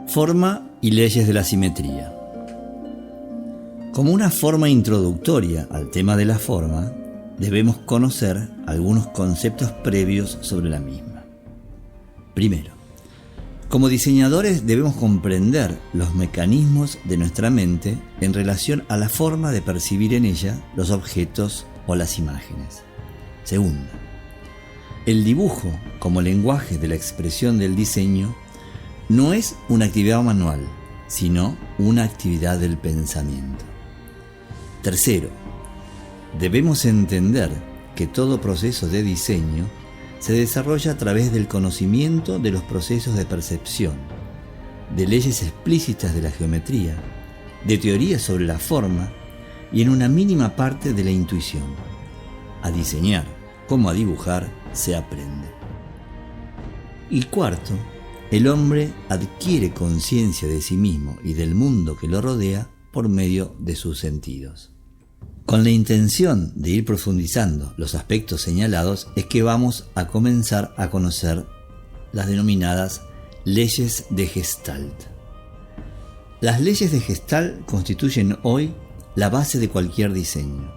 Forma y leyes de la simetría. Como una forma introductoria al tema de la forma, debemos conocer algunos conceptos previos sobre la misma. Primero, como diseñadores debemos comprender los mecanismos de nuestra mente en relación a la forma de percibir en ella los objetos o las imágenes. Segundo, el dibujo como lenguaje de la expresión del diseño no es una actividad manual, sino una actividad del pensamiento. Tercero, debemos entender que todo proceso de diseño se desarrolla a través del conocimiento de los procesos de percepción, de leyes explícitas de la geometría, de teorías sobre la forma y en una mínima parte de la intuición. A diseñar como a dibujar se aprende. Y cuarto, el hombre adquiere conciencia de sí mismo y del mundo que lo rodea por medio de sus sentidos. Con la intención de ir profundizando los aspectos señalados es que vamos a comenzar a conocer las denominadas leyes de Gestalt. Las leyes de Gestalt constituyen hoy la base de cualquier diseño.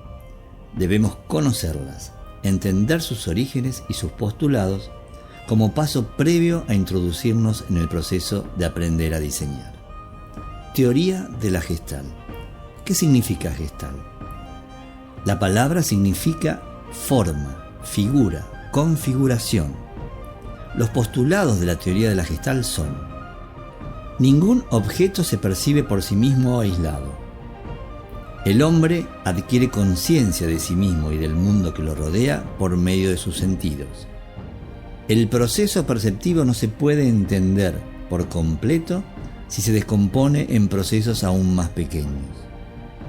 Debemos conocerlas, entender sus orígenes y sus postulados como paso previo a introducirnos en el proceso de aprender a diseñar. Teoría de la Gestalt. ¿Qué significa Gestalt? La palabra significa forma, figura, configuración. Los postulados de la teoría de la Gestalt son: ningún objeto se percibe por sí mismo o aislado. El hombre adquiere conciencia de sí mismo y del mundo que lo rodea por medio de sus sentidos. El proceso perceptivo no se puede entender por completo si se descompone en procesos aún más pequeños.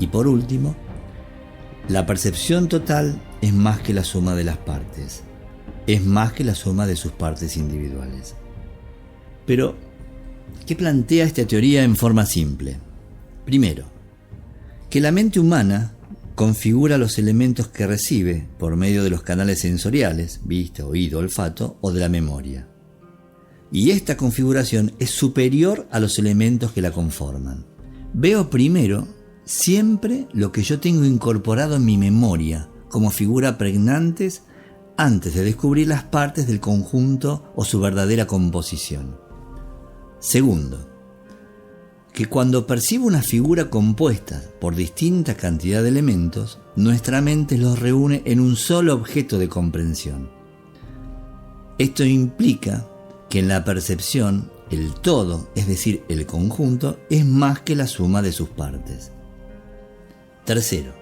Y por último, la percepción total es más que la suma de las partes, es más que la suma de sus partes individuales. Pero, ¿qué plantea esta teoría en forma simple? Primero, que la mente humana configura los elementos que recibe por medio de los canales sensoriales, vista, oído, olfato o de la memoria. Y esta configuración es superior a los elementos que la conforman. Veo primero siempre lo que yo tengo incorporado en mi memoria como figura pregnantes antes de descubrir las partes del conjunto o su verdadera composición. Segundo, que cuando percibo una figura compuesta por distinta cantidad de elementos, nuestra mente los reúne en un solo objeto de comprensión. Esto implica que en la percepción, el todo, es decir, el conjunto, es más que la suma de sus partes. Tercero,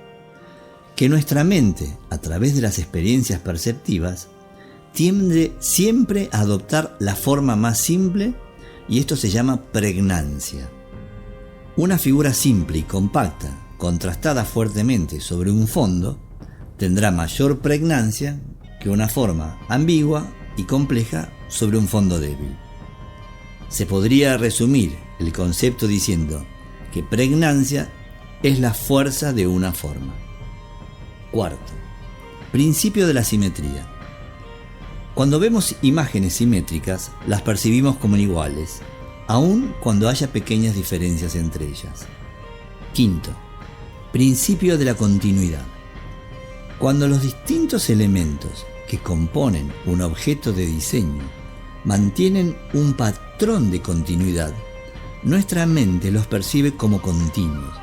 que nuestra mente, a través de las experiencias perceptivas, tiende siempre a adoptar la forma más simple, y esto se llama pregnancia. Una figura simple y compacta, contrastada fuertemente sobre un fondo, tendrá mayor pregnancia que una forma ambigua y compleja sobre un fondo débil. Se podría resumir el concepto diciendo que pregnancia es la fuerza de una forma. Cuarto, principio de la simetría. Cuando vemos imágenes simétricas, las percibimos como iguales, aun cuando haya pequeñas diferencias entre ellas. Quinto, principio de la continuidad. Cuando los distintos elementos que componen un objeto de diseño mantienen un patrón de continuidad, nuestra mente los percibe como continuos,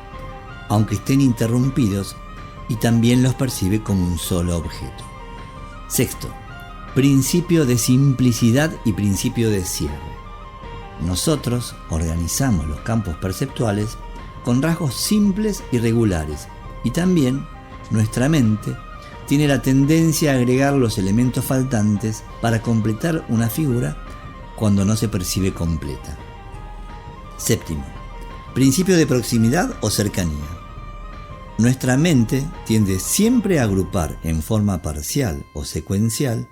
aunque estén interrumpidos, y también los percibe como un solo objeto. Sexto, principio de simplicidad y principio de cierre. Nosotros organizamos los campos perceptuales con rasgos simples y regulares, y también nuestra mente tiene la tendencia a agregar los elementos faltantes para completar una figura cuando no se percibe completa. Séptimo, principio de proximidad o cercanía. Nuestra mente tiende siempre a agrupar en forma parcial o secuencial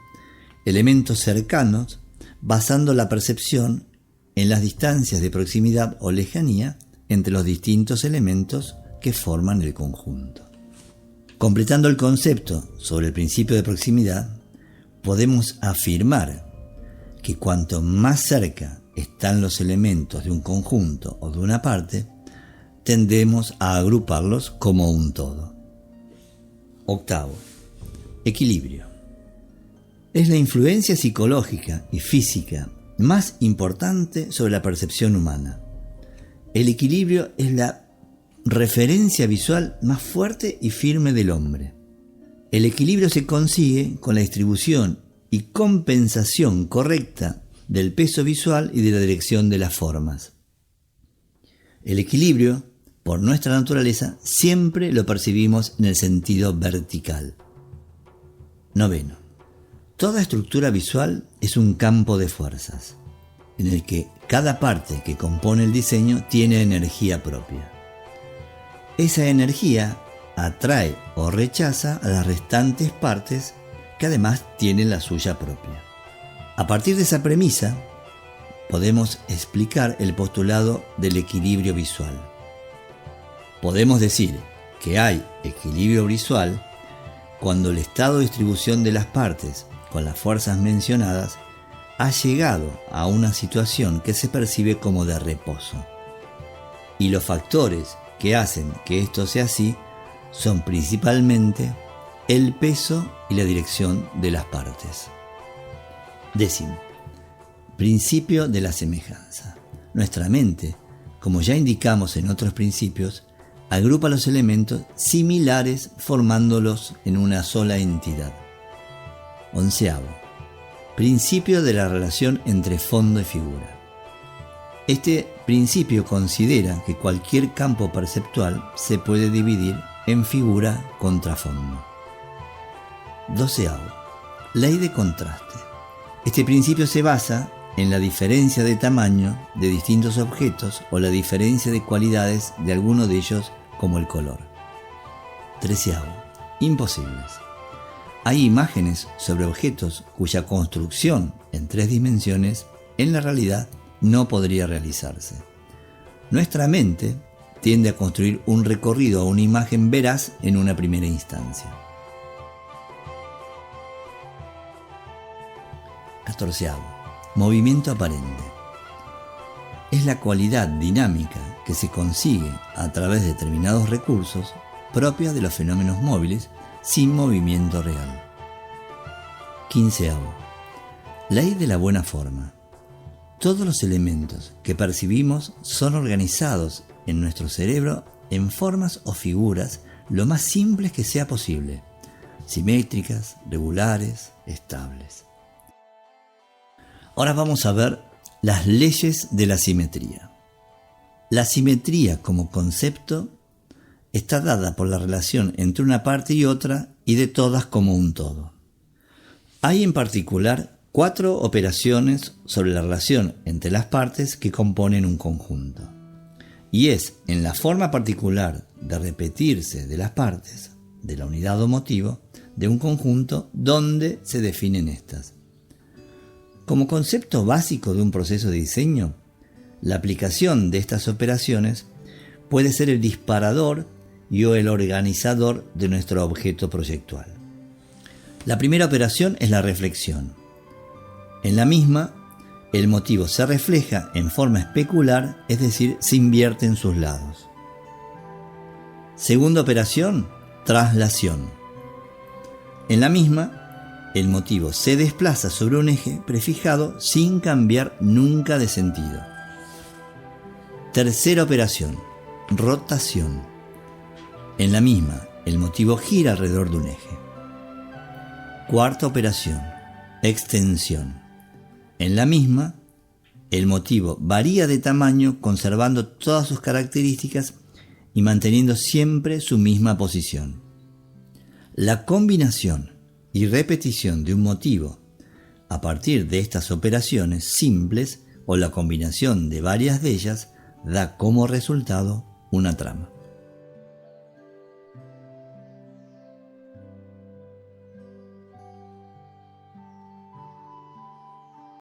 elementos cercanos, basando la percepción en las distancias de proximidad o lejanía entre los distintos elementos que forman el conjunto. Completando el concepto sobre el principio de proximidad, podemos afirmar que cuanto más cerca están los elementos de un conjunto o de una parte, tendemos a agruparlos como un todo. Octavo, equilibrio. Es la influencia psicológica y física más importante sobre la percepción humana. El equilibrio es la referencia visual más fuerte y firme del hombre. El equilibrio se consigue con la distribución y compensación correcta del peso visual y de la dirección de las formas. El equilibrio, por nuestra naturaleza, siempre lo percibimos en el sentido vertical. Noveno. Toda estructura visual es un campo de fuerzas, en el que cada parte que compone el diseño tiene energía propia. Esa energía atrae o rechaza a las restantes partes que además tienen la suya propia. A partir de esa premisa, podemos explicar el postulado del equilibrio visual. Podemos decir que hay equilibrio visual cuando el estado de distribución de las partes con las fuerzas mencionadas ha llegado a una situación que se percibe como de reposo. Y los factores que hacen que esto sea así son principalmente el peso y la dirección de las partes. Décimo, principio de la semejanza. Nuestra mente, como ya indicamos en otros principios, agrupa los elementos similares formándolos en una sola entidad. Onceavo, principio de la relación entre fondo y figura. Este principio considera que cualquier campo perceptual se puede dividir en figura contra fondo. Doceavo, ley de contraste. Este principio se basa en la diferencia de tamaño de distintos objetos o la diferencia de cualidades de alguno de ellos, como el color. Treceavo, imposibles. Hay imágenes sobre objetos cuya construcción en 3 dimensiones en la realidad no podría realizarse. Nuestra mente tiende a construir un recorrido a una imagen veraz en una primera instancia. 14. Movimiento aparente. Es la cualidad dinámica que se consigue a través de determinados recursos propios de los fenómenos móviles sin movimiento real. 15. Ley de la buena forma. Todos los elementos que percibimos son organizados en nuestro cerebro en formas o figuras lo más simples que sea posible, simétricas, regulares, estables. Ahora vamos a ver las leyes de la simetría. La simetría como concepto está dada por la relación entre una parte y otra y de todas como un todo. Hay en particular 4 operaciones sobre la relación entre las partes que componen un conjunto. Y es en la forma particular de repetirse de las partes, de la unidad o motivo, de un conjunto donde se definen estas. Como concepto básico de un proceso de diseño, la aplicación de estas operaciones puede ser el disparador y o el organizador de nuestro objeto proyectual. La primera operación es la reflexión. En la misma, el motivo se refleja en forma especular, es decir, se invierte en sus lados. Segunda operación, traslación. En la misma, el motivo se desplaza sobre un eje prefijado sin cambiar nunca de sentido. Tercera operación, rotación. En la misma, el motivo gira alrededor de un eje. Cuarta operación, extensión. En la misma, el motivo varía de tamaño conservando todas sus características y manteniendo siempre su misma posición. La combinación y repetición de un motivo a partir de estas operaciones simples o la combinación de varias de ellas da como resultado una trama.